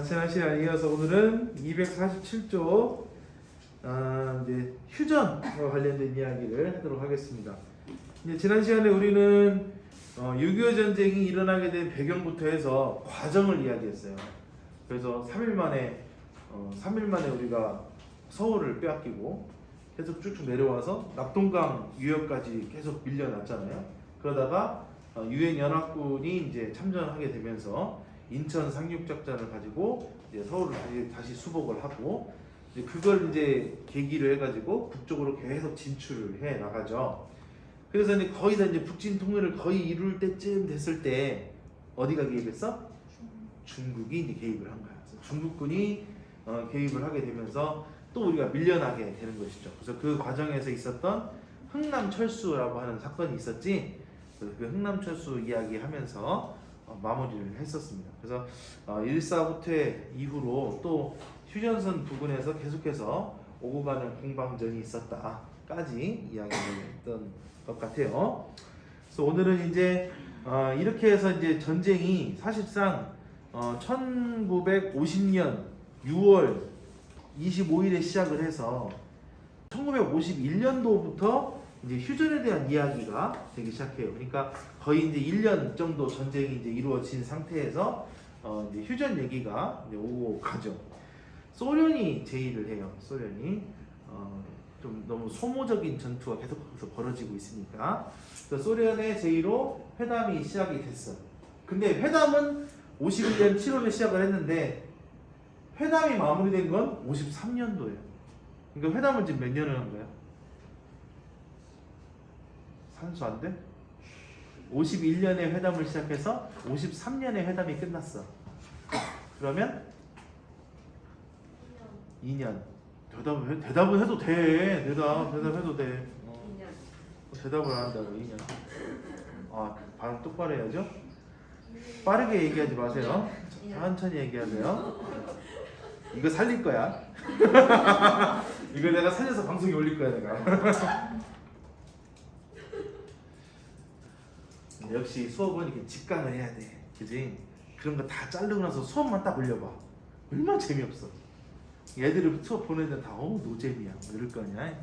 지난 시간에 이어서 오늘은 247조 이제 휴전과 관련된 이야기를 하도록 하겠습니다. 이제 지난 시간에 우리는 6.25 전쟁이 일어나게 된 배경부터 해서 과정을 이야기했어요. 그래서 3일 만에 우리가 서울을 빼앗기고 계속 쭉쭉 내려와서 낙동강 유역까지 계속 밀려났잖아요. 그러다가 유엔 연합군이 이제 참전하게 되면서 인천 상륙작전을 가지고 이제 서울을 다시 수복을 하고 이제 그걸 이제 계기로 해가지고 북쪽으로 계속 진출을 해 나가죠. 그래서 이제 거의 다 이제 북진 통일을 거의 이룰 때쯤 됐을 때 어디가 개입했어? 중국이 이제 개입을 한 거야. 그래서 중국군이 개입을 하게 되면서 또 우리가 밀려나게 되는 것이죠. 그래서 그 과정에서 있었던 흥남철수라고 하는 사건이 있었지. 그 흥남철수 이야기하면서 마무리를 했었습니다. 그래서 1사 후퇴 이후로 또 휴전선 부근에서 계속해서 오고 가는 공방전이 있었다까지 이야기를 했던 것 같아요. 그래서 오늘은 이제 이렇게 해서 이제 전쟁이 사실상 1950년 6월 25일에 시작을 해서 1951년도부터 이제 휴전에 대한 이야기가 되기 시작해요. 그러니까 거의 이제 1년 정도 전쟁이 이제 이루어진 상태에서 이제 휴전 얘기가 이제 오고 가죠. 소련이 제의를 해요. 소련이 좀 너무 소모적인 전투가 계속해서 벌어지고 있으니까 그래서 소련의 제의로 회담이 시작이 됐어. 근데 회담은 51년 7월에 시작을 했는데 회담이 마무리된 건 53년도예요. 그러니까 회담은 지금 몇 년을 한 거야? 산수 안 돼? 51년에 회담을 시작해서 53년에 회담이 끝났어. 그러면 2년. 대답은 해도 돼. 대답해도 돼. 대답을 안 한다고 2년. 발음 똑바로 해야죠. 빠르게 얘기하지 마세요. 천천히 얘기하세요. 이거 살릴 거야. 이거 내가 살려서 방송에 올릴 거야 내가. 역시 수업은 이렇게 직관을 해야 돼, 그지? 그런 거 다 자르고 나서 수업만 딱 올려봐. 얼마나 재미없어. 애들을 수업 보내는데 다 노잼이야 뭐 이럴 거 아니야.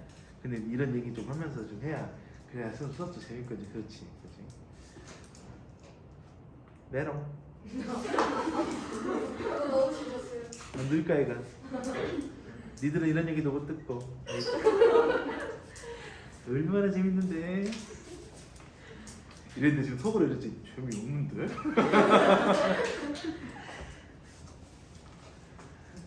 근데 이런 얘기 좀 하면서 좀 해야 그래야 수업도 재밌거지. 그렇지, 그지? 메롱. 너무 싫었어요. 늘까 이가. 니들은 이런 얘기도 못 듣고. 얼마나 재밌는데. 이랬는데 지금 속으로 이랬지 재미없는데?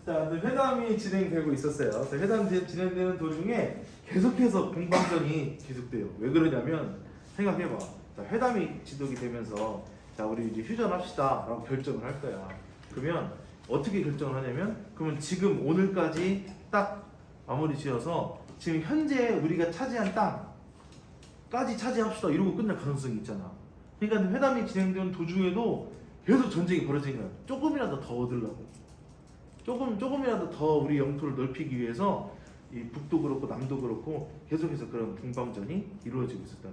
자, 회담이 진행되고 있었어요. 회담 진행되는 도중에 계속해서 공방전이 계속돼요. 왜 그러냐면 생각해봐. 자, 회담이 지속이 되면서 자 우리 이제 휴전합시다라고 결정을 할 거야. 그러면 어떻게 결정을 하냐면 그러면 지금 오늘까지 딱 마무리 지어서 지금 현재 우리가 차지한 땅까지 차지합시다 이러고 끝날 가능성이 있잖아. 그러니까 회담이 진행되는 도중에도 계속 전쟁이 벌어지는 거야. 조금이라도 더 얻으려고. 조금이라도 더 우리 영토를 넓히기 위해서 이 북도 그렇고 남도 그렇고 계속해서 그런 공방전이 이루어지고 있었다.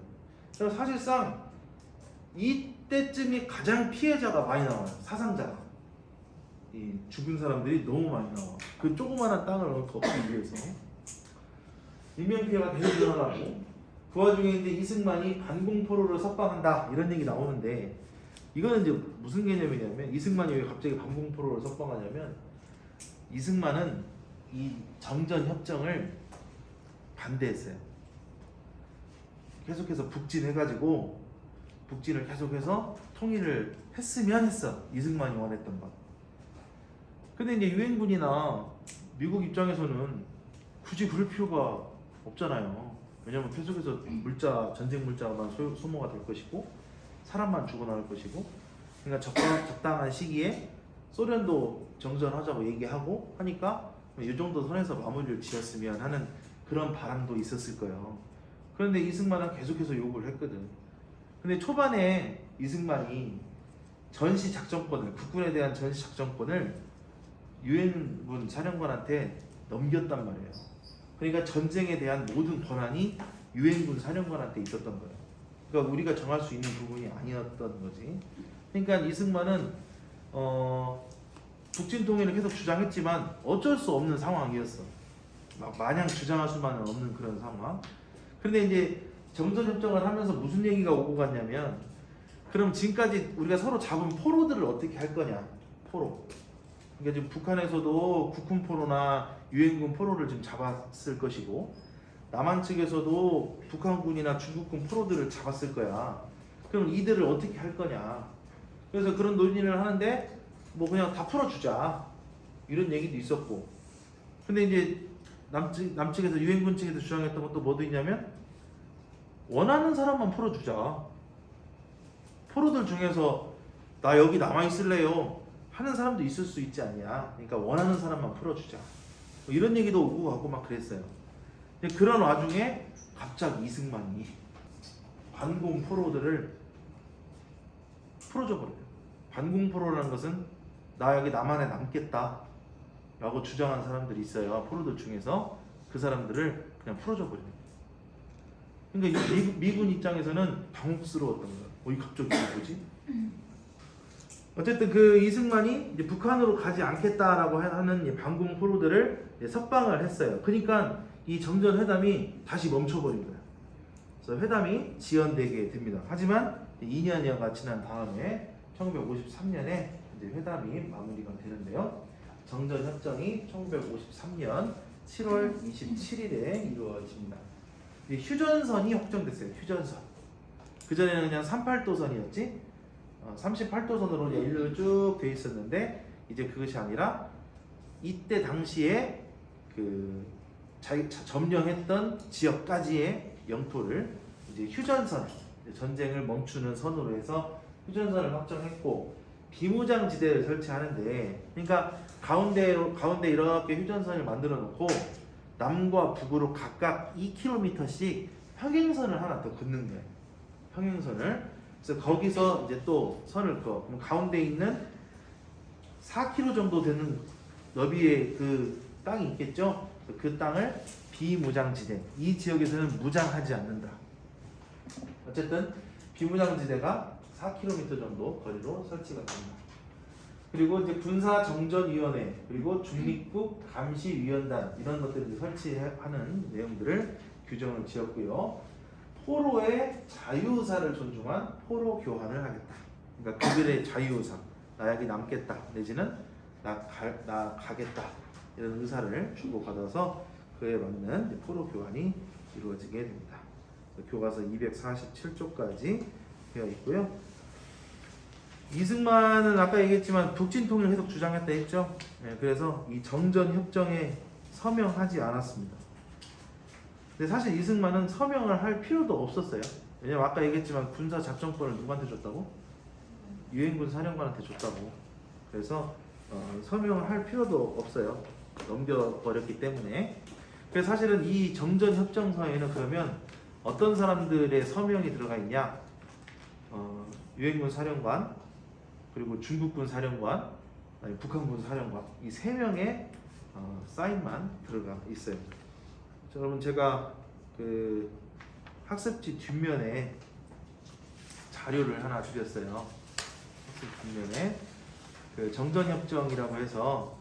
그래서 사실상 이때쯤이 가장 피해자가 많이 나와요. 사상자가. 이 죽은 사람들이 너무 많이 나와. 그 조그마한 땅을 얻기 위해서. 인명피해가 계속 일어나고 그 와중에 이제 이승만이 반공포로를 석방한다 이런 얘기 나오는데 이거는 이제 무슨 개념이냐면 이승만이 왜 갑자기 반공포로를 석방하냐면 이승만은 이 정전 협정을 반대했어요. 계속해서 북진을 계속해서 통일을 했으면 했어. 이승만이 원했던 것. 근데 이제 유엔군이나 미국 입장에서는 굳이 그럴 필요가 없잖아요. 왜냐면 계속해서 전쟁 물자만 소모가 될 것이고 사람만 죽어나갈 것이고 그러니까 적당한 시기에 소련도 정전하자고 얘기하고 하니까 이 정도 선에서 마무리를 지었으면 하는 그런 바람도 있었을 거예요. 그런데 이승만은 계속해서 요구를 했거든. 근데 초반에 이승만이 국군에 대한 전시 작전권을 유엔군 사령관한테 넘겼단 말이에요. 그러니까 전쟁에 대한 모든 권한이 유엔군 사령관한테 있었던 거예요. 그러니까 우리가 정할 수 있는 부분이 아니었던 거지. 그러니까 이승만은 북진 통일을 계속 주장했지만 어쩔 수 없는 상황이었어. 막 마냥 주장할 수만은 없는 그런 상황. 그런데 이제 정전협정을 하면서 무슨 얘기가 오고 갔냐면, 그럼 지금까지 우리가 서로 잡은 포로들을 어떻게 할 거냐. 포로. 그러니까 지금 북한에서도 국군 포로나 유엔군 포로를 지금 잡았을 것이고, 남한 측에서도 북한군이나 중국군 포로들을 잡았을 거야. 그럼 이들을 어떻게 할 거냐. 그래서 그런 논의를 하는데 뭐 그냥 다 풀어주자 이런 얘기도 있었고, 근데 이제 남측에서 유엔군 측에서 주장했던 것도 뭐도 있냐면, 원하는 사람만 풀어주자. 포로들 중에서 나 여기 남아있을래요 하는 사람도 있을 수 있지 않냐. 그러니까 원하는 사람만 풀어주자. 뭐 이런 얘기도 오고 가고 막 그랬어요. 근데 그런 와중에 갑자기 이승만이 반공 포로들을 풀어줘 버려요. 반공 포로라는 것은 나 여기 남한에 남겠다 라고 주장한 사람들이 있어요. 포로들 중에서. 그 사람들을 그냥 풀어줘 버려요. 그러니까 미군 입장에서는 당혹스러웠던 거야. 이 갑자기 이게 뭐지? 어쨌든 그 이승만이 이제 북한으로 가지 않겠다라고 하는 이 반공 포로들을 이제 석방을 했어요. 그러니까 이 정전회담이 다시 멈춰버린 거야. 그래서 회담이 지연되게 됩니다. 하지만 2년여가 지난 다음에 1953년에 이제 회담이 마무리가 되는데요. 정전협정이 1953년 7월 27일에 이루어집니다. 휴전선이 확정됐어요. 휴전선. 그전에는 그냥 38도선이었지. 38도선으로 연료를 쭉 돼 있었는데, 이제 그것이 아니라 이때 당시에 그 점령했던 지역까지의 영토를 이제 휴전선, 전쟁을 멈추는 선으로 해서 휴전선을 확정했고, 비무장지대를 설치하는데, 그러니까 가운데 이렇게 휴전선을 만들어 놓고 남과 북으로 각각 2km씩 평행선을 하나 더 긋는 거예요. 평행선을. 그래서 거기서 이제 또 선을 그어. 그럼 가운데 있는 4km 정도 되는 너비의 그 땅이 있겠죠. 그 땅을 비무장지대. 이 지역에서는 무장하지 않는다. 어쨌든 비무장지대가 4km 정도 거리로 설치가 됩니다. 그리고 이제 군사정전위원회, 그리고 중립국 감시위원단, 이런 것들을 설치하는 내용들을 규정을 지었고요. 포로의 자유의사를 존중한 포로 교환을 하겠다. 그러니까 그들의 자유의사, 나 여기 남겠다, 내지는 나 가겠다, 이런 의사를 주고받아서 그에 맞는 포로 교환이 이루어지게 됩니다. 교과서 247쪽까지 되어 있고요. 이승만은 아까 얘기했지만 북진 통일을 계속 주장했다 했죠. 네, 그래서 이 정전협정에 서명하지 않았습니다. 근데 사실 이승만은 서명을 할 필요도 없었어요. 왜냐면 아까 얘기했지만 군사 작전권을 누구한테 줬다고? 유엔군 사령관한테 줬다고. 그래서 서명을 할 필요도 없어요. 넘겨버렸기 때문에. 그래서 사실은 이 정전협정서에는 그러면 어떤 사람들의 서명이 들어가 있냐? 유엔군 사령관, 그리고 중국군 사령관, 아니 북한군 사령관, 이 세 명의 사인만 들어가 있어요. 자, 여러분 제가 그 학습지 뒷면에 자료를 하나 드렸어요. 학습지 뒷면에 그 정전협정이라고 해서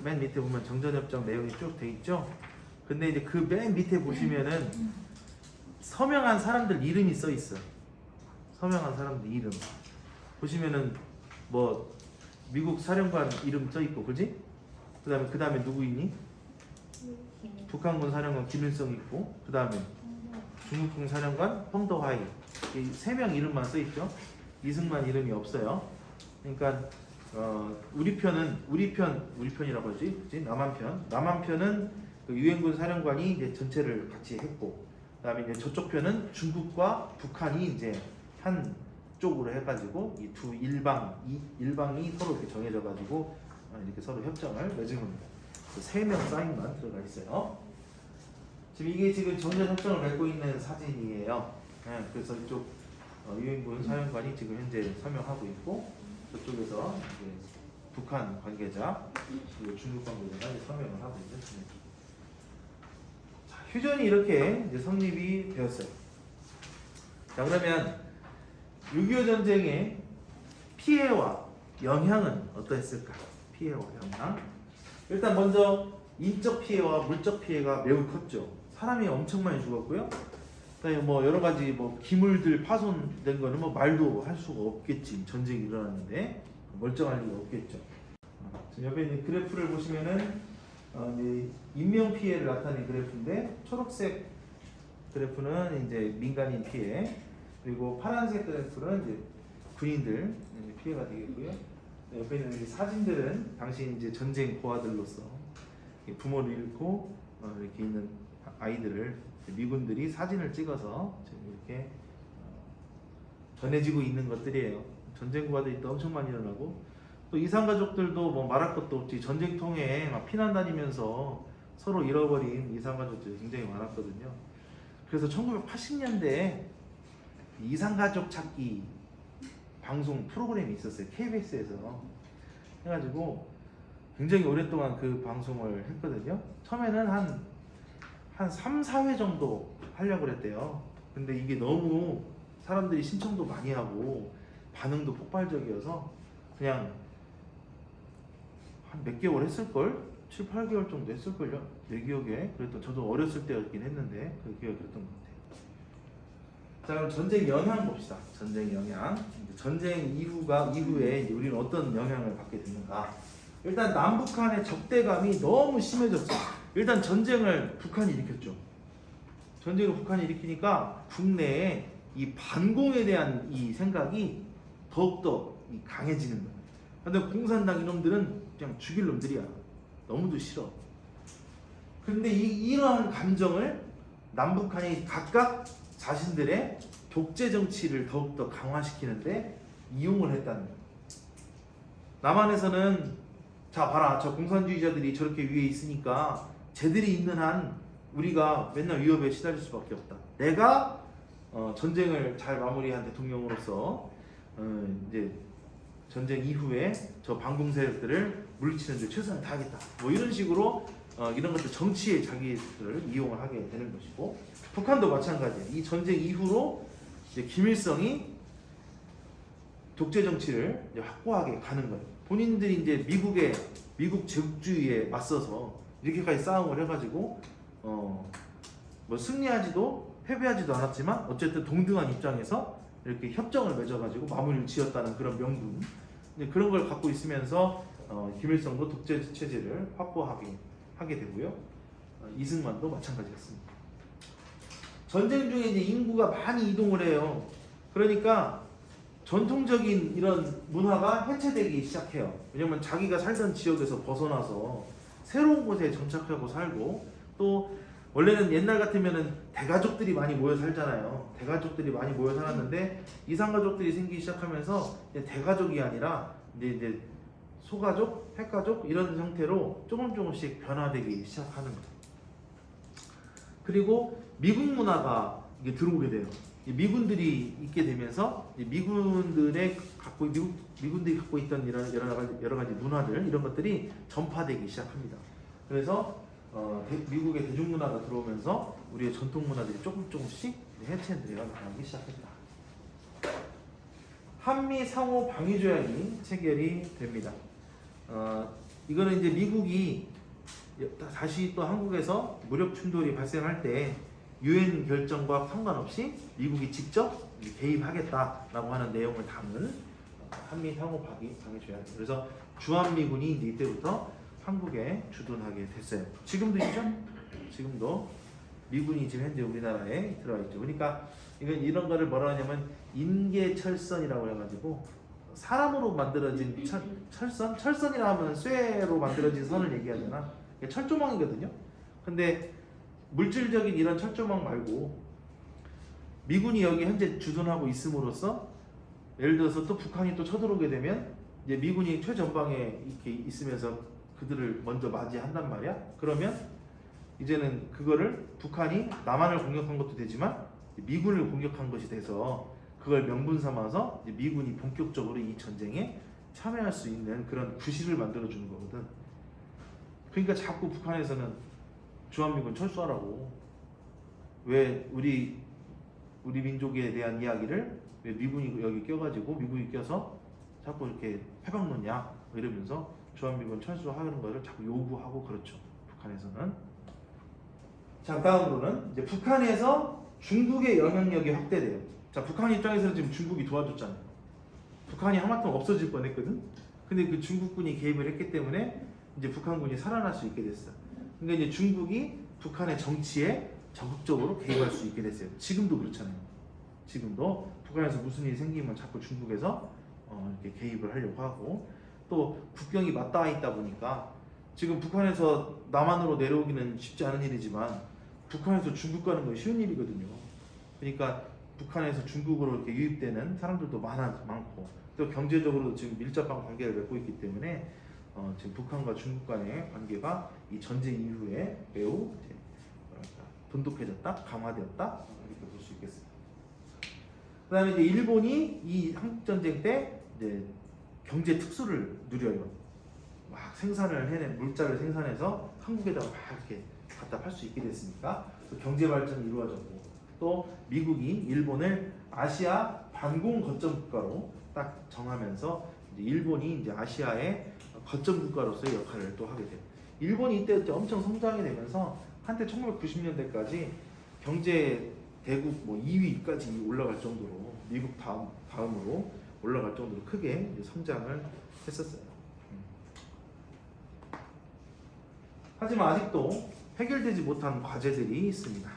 맨 밑에 보면 정전협정 내용이 쭉 돼 있죠. 근데 이제 그 맨 밑에 보시면은 서명한 사람들 이름이 써 있어. 서명한 사람들 이름 보시면은 뭐 미국 사령관 이름 써 있고, 그지? 그다음에 누구 있니? 북한군 사령관 김일성 있고, 그다음에 중국군 사령관 펑더하이. 이 세 명 이름만 써 있죠. 이승만 이름이 없어요. 그러니까 우리 편이라고 하지, 그지? 남한편은 그 유엔군 사령관이 이제 전체를 같이 했고, 그다음에 이제 저쪽 편은 중국과 북한이 이제 한 쪽으로 해가지고 이 두 일방이 서로 이렇게 정해져가지고 이렇게 서로 협정을 맺은 겁니다. 세 명 사인만 들어가 있어요. 지금 이게 지금 정전협정을 맺고 있는 사진이에요. 네, 그래서 이쪽 유엔군 사령관이 지금 현재 서명하고 있고, 저쪽에서 이제 북한 관계자 그리고 중국 관계자가 이제 서명을 하고 있는. 자, 휴전이 이렇게 이제 성립이 되었어요. 자, 그러면 6.25 전쟁의 피해와 영향은 어떠했을까? 피해와 영향. 일단 먼저 인적 피해와 물적 피해가 매우 컸죠. 사람이 엄청 많이 죽었고요. 그다음에 뭐 여러 가지 뭐 기물들 파손된 거는 뭐 말도 할 수가 없겠지. 전쟁이 일어났는데 멀쩡할 리가 없겠죠. 지금 옆에 있는 그래프를 보시면은 이제 인명 피해를 나타낸 그래프인데 초록색 그래프는 이제 민간인 피해, 그리고 파란색 그래프는 이제 군인들 피해가 되겠고요. 옆에 있는 이 사진들은 당시 이제 전쟁 고아들로서 부모를 잃고 이렇게 있는 아이들을 미군들이 사진을 찍어서 지금 이렇게 전해지고 있는 것들이에요. 전쟁 고아들이 또 엄청 많이 일어나고, 또 이산 가족들도 뭐 말할 것도 없지. 전쟁통에 막 피난 다니면서 서로 잃어버린 이산 가족들이 굉장히 많았거든요. 그래서 1980년대에 이산 가족 찾기 방송 프로그램이 있었어요. KBS에서 해가지고 굉장히 오랫동안 그 방송을 했거든요. 처음에는 한 3, 4회 정도 하려고 그랬대요. 근데 이게 너무 사람들이 신청도 많이 하고 반응도 폭발적이어서 그냥 한 몇 개월 했을걸? 7, 8개월 정도 했을걸요? 내 기억에. 그랬던, 저도 어렸을 때였긴 했는데 그 기억에 그랬던 것 같아요. 자, 그럼 전쟁 영향 봅시다. 전쟁 영향. 전쟁 이후에 우리는 어떤 영향을 받게 됐는가? 일단 남북한의 적대감이 너무 심해졌죠. 일단 전쟁을 북한이 일으켰죠. 전쟁을 북한이 일으키니까 국내에 이 반공에 대한 이 생각이 더욱더 강해지는 거예요. 근데 공산당 이놈들은 그냥 죽일 놈들이야. 너무도 싫어. 근데 이러한 감정을 남북한이 각각 자신들의 독재 정치를 더욱더 강화시키는데 이용을 했다는 거예요. 남한에서는 자 봐라, 저 공산주의자들이 저렇게 위에 있으니까 쟤들이 있는 한 우리가 맨날 위협에 시달릴 수밖에 없다. 내가 전쟁을 잘 마무리한 대통령으로서 이제 전쟁 이후에 저 반공 세력들을 물리치는데 최선을 다하겠다. 뭐 이런 식으로 이런 것들 정치에 자기들을 이용을 하게 되는 것이고, 북한도 마찬가지예요. 이 전쟁 이후로 이제 김일성이 독재 정치를 이제 확고하게 가는 거예요. 본인들이 이제 미국 제국주의에 맞서서 이렇게까지 싸움을 해가지고 뭐 승리하지도 패배하지도 않았지만 어쨌든 동등한 입장에서 이렇게 협정을 맺어가지고 마무리를 지었다는 그런 명분, 그런 걸 갖고 있으면서 김일성도 독재 체제를 확보하게 하게 되고요. 이승만도 마찬가지였습니다. 전쟁 중에 이제 인구가 많이 이동을 해요. 그러니까 전통적인 이런 문화가 해체되기 시작해요. 왜냐면 자기가 살던 지역에서 벗어나서 새로운 곳에 정착하고 살고, 또 원래는 옛날 같으면은 대가족들이 많이 모여 살잖아요. 대가족들이 많이 모여 살았는데 이산가족들이 생기기 시작하면서 대가족이 아니라 이제 소가족, 핵가족 이런 형태로 조금씩 변화되기 시작하는 거예요. 그리고 미국 문화가 이게 들어오게 돼요. 미군들이 있게 되면서 미군들이 갖고 있던 여러 가지 문화들, 이런 것들이 전파되기 시작합니다. 그래서 미국의 대중문화가 들어오면서 우리의 전통 문화들이 조금씩 해체되어 나가기 시작합니다. 한미 상호 방위 조약이 체결이 됩니다. 이거는 이제 미국이 다시 또 한국에서 무력 충돌이 발생할 때 유엔 결정과 상관없이 미국이 직접 개입하겠다라고 하는 내용을 담은 한미 상호 방위 조약. 그래서 주한미군이 이제 이때부터 한국에 주둔하게 됐어요. 지금도 있죠? 지금도 미군이 지금 현재 우리나라에 들어와 있죠. 그러니까 이런 거를 뭐라 하냐면 인계철선이라고 해가지고 사람으로 만들어진 철선? 철선이라 하면 쇠로 만들어진 선을 얘기하잖아. 철조망이거든요. 근데 물질적인 이런 철조망 말고 미군이 여기 현재 주둔하고 있음으로써, 예를 들어서 또 북한이 또 쳐들어오게 되면 이제 미군이 최전방에 이렇게 있으면서 그들을 먼저 맞이한단 말이야. 그러면 이제는 그거를 북한이 남한을 공격한 것도 되지만 미군을 공격한 것이 돼서 그걸 명분 삼아서 이제 미군이 본격적으로 이 전쟁에 참여할 수 있는 그런 구실을 만들어주는 거거든. 그러니까 자꾸 북한에서는 주한미군 철수하라고, 왜 우리 민족에 대한 이야기를 왜 미군이 여기 껴가지고 미군이 껴서 자꾸 이렇게 해방 놓냐 이러면서 주한미군 철수하는 거를 자꾸 요구하고 그렇죠. 북한에서는. 자, 다음으로는 이제 북한에서 중국의 영향력이 확대돼요. 자, 북한 입장에서는 지금 중국이 도와줬잖아요. 북한이 하마터면 없어질 뻔했거든. 근데 그 중국군이 개입을 했기 때문에 이제 북한군이 살아날 수 있게 됐어. 그러니까 이제 중국이 북한의 정치에 적극적으로 개입할 수 있게 됐어요. 지금도 그렇잖아요. 지금도 북한에서 무슨 일이 생기면 자꾸 중국에서 이렇게 개입을 하려고 하고, 또 국경이 맞닿아 있다 보니까 지금 북한에서 남한으로 내려오기는 쉽지 않은 일이지만 북한에서 중국 가는 건 쉬운 일이거든요. 그러니까 북한에서 중국으로 이렇게 유입되는 사람들도 많고, 또 경제적으로 지금 밀접한 관계를 맺고 있기 때문에 지금 북한과 중국 간의 관계가 이 전쟁 이후에 매우 이제 돈독해졌다, 강화되었다 이렇게 볼 수 있겠습니다. 그다음에 이제 일본이 이 한국 전쟁 때 이제 경제 특수를 누려요. 막 생산을 물자를 생산해서 한국에다가 막 이렇게 갖다 팔 수 있게 됐으니까 경제 발전이 이루어졌고, 또 미국이 일본을 아시아 반공 거점 국가로 딱 정하면서 이제 일본이 이제 아시아의 거점 국가로서의 역할을 또 하게 돼요. 일본이 이때 엄청 성장이 되면서 한때 1990년대까지 경제 대국 2위까지 올라갈 정도로, 미국 다음으로 올라갈 정도로 크게 성장을 했었어요. 하지만 아직도 해결되지 못한 과제들이 있습니다.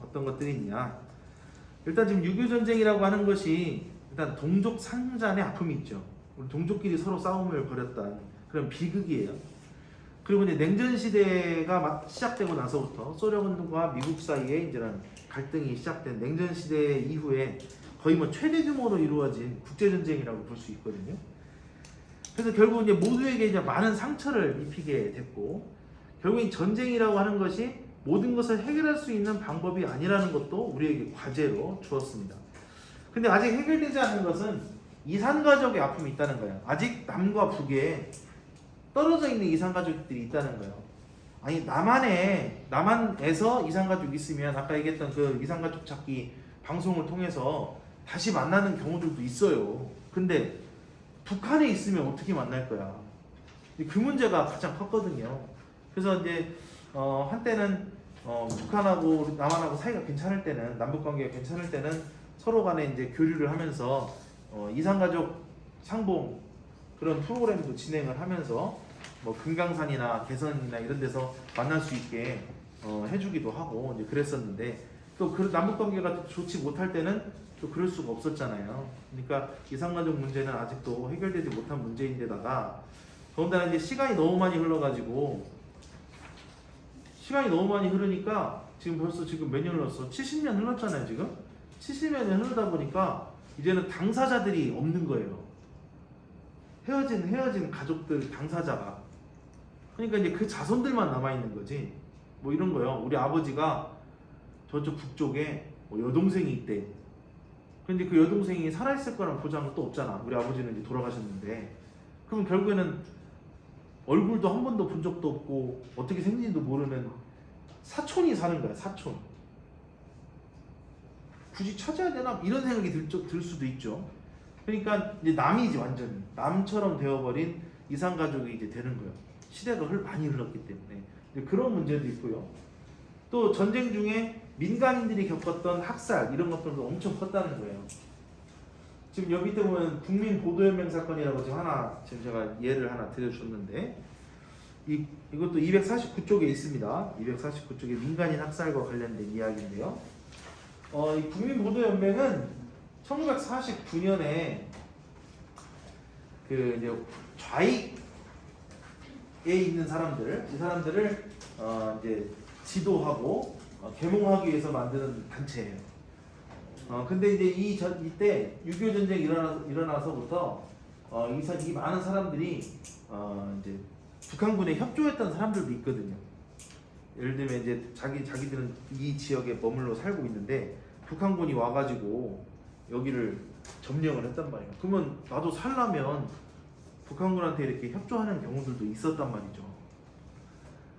어떤 것들이 있냐? 일단 지금 6.25 전쟁이라고 하는 것이 일단 동족 상잔의 아픔이 있죠. 우리 동족끼리 서로 싸움을 벌였던 그런 비극이에요. 그리고 이제 냉전 시대가 시작되고 나서부터 소련과 미국 사이에 이제는 갈등이 시작된 냉전 시대 이후에 거의 최대 규모로 이루어진 국제 전쟁이라고 볼 수 있거든요. 그래서 결국 이제 모두에게 이제 많은 상처를 입히게 됐고, 결국엔 전쟁이라고 하는 것이 모든 것을 해결할 수 있는 방법이 아니라는 것도 우리에게 과제로 주었습니다. 근데 아직 해결되지 않은 것은 이산가족의 아픔이 있다는 거예요. 아직 남과 북에 떨어져 있는 이산가족들이 있다는 거예요. 아니, 남한에서 이산가족이 있으면 아까 얘기했던 그 이산가족 찾기 방송을 통해서 다시 만나는 경우들도 있어요. 근데 북한에 있으면 어떻게 만날 거야? 그 문제가 가장 컸거든요. 그래서 이제 한때는 북한하고 남한하고 사이가 괜찮을 때는, 남북 관계가 괜찮을 때는 서로 간에 이제 교류를 하면서 이산가족 상봉 그런 프로그램도 진행을 하면서 금강산이나 개선이나 이런 데서 만날 수 있게 해주기도 하고 이제 그랬었는데, 또 그 남북 관계가 좋지 못할 때는 또 그럴 수가 없었잖아요. 그러니까 이산가족 문제는 아직도 해결되지 못한 문제인데다가 더군다나 이제 시간이 너무 많이 흐르니까 지금 벌써 몇 년 흘렀어? 70년 흘렀잖아요. 지금 70년이 흐르다 보니까 이제는 당사자들이 없는 거예요. 헤어진 가족들 당사자가. 그러니까 이제 그 자손들만 남아 있는 거지. 이런 거요. 우리 아버지가 저쪽 북쪽에 여동생이 있대. 근데 그 여동생이 살아있을 거란 보장은 또 없잖아. 우리 아버지는 이제 돌아가셨는데. 그럼 결국에는 얼굴도 한 번도 본 적도 없고 어떻게 생긴지도 모르는 사촌이 사는 거야. 사촌. 굳이 찾아야 되나? 이런 생각이 들 수도 있죠. 그러니까 이제 남이지, 완전히 남처럼 되어버린 이산가족이 이제 되는 거예요. 시대가 많이 흘렀기 때문에. 그런 문제도 있고요. 또 전쟁 중에 민간인들이 겪었던 학살 이런 것들도 엄청 컸다는 거예요. 지금 여기 밑에 보면 국민보도연맹 사건이라고 지금 제가 예를 하나 드려줬는데, 이것도 249쪽에 있습니다. 249쪽에 민간인 학살과 관련된 이야기인데요. 이 국민보도연맹은 1949년에 그 이제 좌익에 있는 이 사람들을 이제 지도하고 계몽하기 위해서 만드는 단체예요. 근데 이제 이때 6.25 전쟁이 일어나서부터 이 많은 사람들이 이제 북한군에 협조했던 사람들도 있거든요. 예를 들면 이제 자기들은 이 지역에 머물러 살고 있는데 북한군이 와가지고 여기를 점령을 했단 말이에요. 그러면 나도 살려면 북한군한테 이렇게 협조하는 경우들도 있었단 말이죠.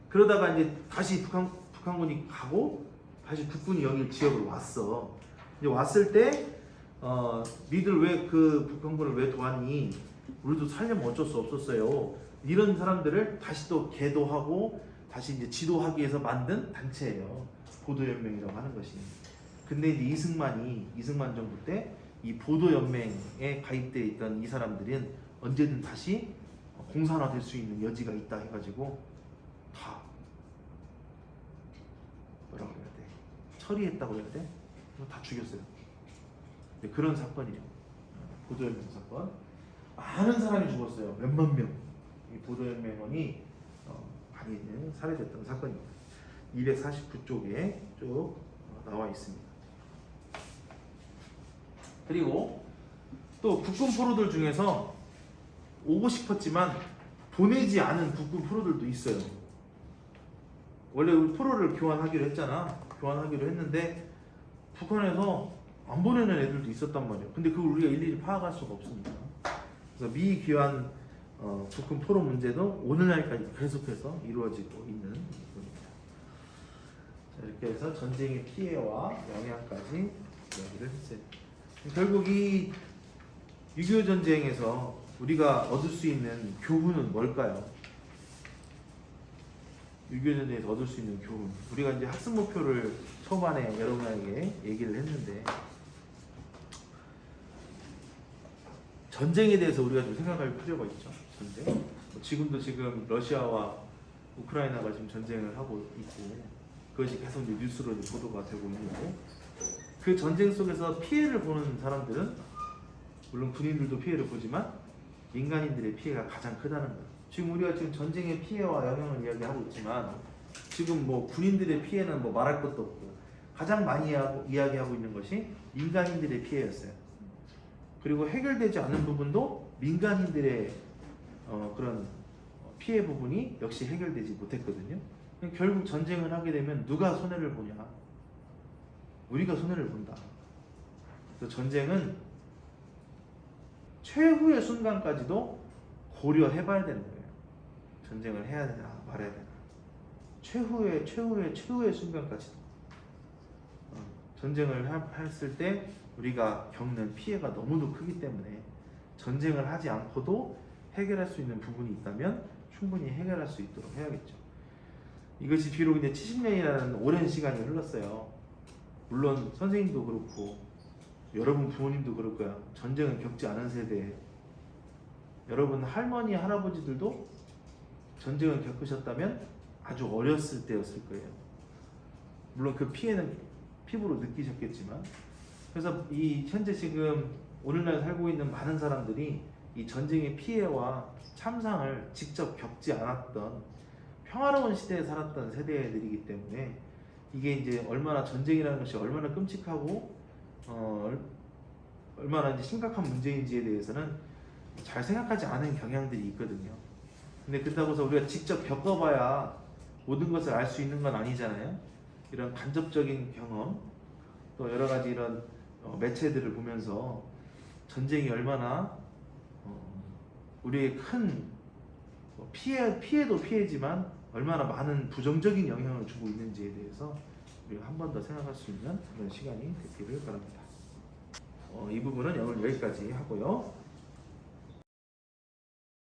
그러다가 이제 다시 북한군이 가고 다시 국군이 여기 지역을 왔어. 이제 왔을 때 니들 왜 그 북한군을 왜 도왔니? 우리도 살려면 어쩔 수 없었어요. 이런 사람들을 다시 또 계도하고 다시 이제 지도하기 위해서 만든 단체예요. 보도연맹이라고 하는 것이. 근데 이제 이승만 정부 때 이 보도연맹에 가입되어 있던 이 사람들은 언제든 다시 공산화될 수 있는 여지가 있다 해가지고 다 뭐라고 해야 돼? 처리했다고 해야 돼? 다 죽였어요. 네, 그런 사건이에요. 보도연맹 사건. 많은 사람이 죽었어요. 몇만 명. 이 보도연맹원이 많이 살해됐던 사건입니다. 249쪽에 쭉 나와 있습니다. 그리고 또 국군 포로들 중에서 오고 싶었지만 보내지 않은 국군 포로들도 있어요. 원래 우리 포로를 교환하기로 했잖아. 교환하기로 했는데 북한에서 안 보내는 애들도 있었단 말이에요. 근데 그걸 우리가 일일이 파악할 수가 없습니다. 그래서 미귀환 국군 포로 문제도 오늘날까지 계속해서 이루어지고 있는 부분입니다. 자, 이렇게 해서 전쟁의 피해와 영향까지 이야기를 했어요. 결국 이 6.25 전쟁에서 우리가 얻을 수 있는 교훈은 뭘까요? 6.25 전쟁에서 얻을 수 있는 교훈. 우리가 이제 학습 목표를 초반에 여러분에게 얘기를 했는데, 전쟁에 대해서 우리가 좀 생각할 필요가 있죠. 전쟁. 지금도 지금 러시아와 우크라이나가 지금 전쟁을 하고 있고, 그것이 계속 이제 뉴스로 이제 보도가 되고 있고, 그 전쟁 속에서 피해를 보는 사람들은 물론 군인들도 피해를 보지만 민간인들의 피해가 가장 크다는 거예요. 지금 우리가 지금 전쟁의 피해와 영향을 이야기하고 있지만 지금 뭐 군인들의 피해는 뭐 말할 것도 없고 가장 많이 이야기하고 있는 것이 민간인들의 피해였어요. 그리고 해결되지 않은 부분도 민간인들의 그런 피해 부분이 역시 해결되지 못했거든요. 결국 전쟁을 하게 되면 누가 손해를 보냐? 우리가 손해를 본다. 그래서 전쟁은 최후의 순간까지도 고려해봐야 되는 거예요. 전쟁을 해야 되나 말아야 되나. 최후의 순간까지도. 전쟁을 했을 때 우리가 겪는 피해가 너무도 크기 때문에 전쟁을 하지 않고도 해결할 수 있는 부분이 있다면 충분히 해결할 수 있도록 해야겠죠. 이것이 비록 이제 70년이라는 오랜 시간이 흘렀어요. 물론 선생님도 그렇고 여러분 부모님도 그럴 거야. 전쟁을 겪지 않은 세대, 여러분 할머니 할아버지들도 전쟁을 겪으셨다면 아주 어렸을 때였을 거예요. 물론 그 피해는 피부로 느끼셨겠지만, 그래서 이 현재 지금 오늘날 살고 있는 많은 사람들이 이 전쟁의 피해와 참상을 직접 겪지 않았던 평화로운 시대에 살았던 세대들이기 때문에 이게 이제 얼마나 전쟁이라는 것이 얼마나 끔찍하고 얼마나 이제 심각한 문제인지에 대해서는 잘 생각하지 않은 경향들이 있거든요. 근데 그렇다고 해서 우리가 직접 겪어봐야 모든 것을 알 수 있는 건 아니잖아요. 이런 간접적인 경험, 또 여러 가지 이런 매체들을 보면서 전쟁이 얼마나 우리의 큰 피해도 피해지만 얼마나 많은 부정적인 영향을 주고 있는지에 대해서 우리가 한 번 더 생각할 수 있는 그런 시간이 됐기를 바랍니다. 이 부분은 오늘 여기까지 하고요.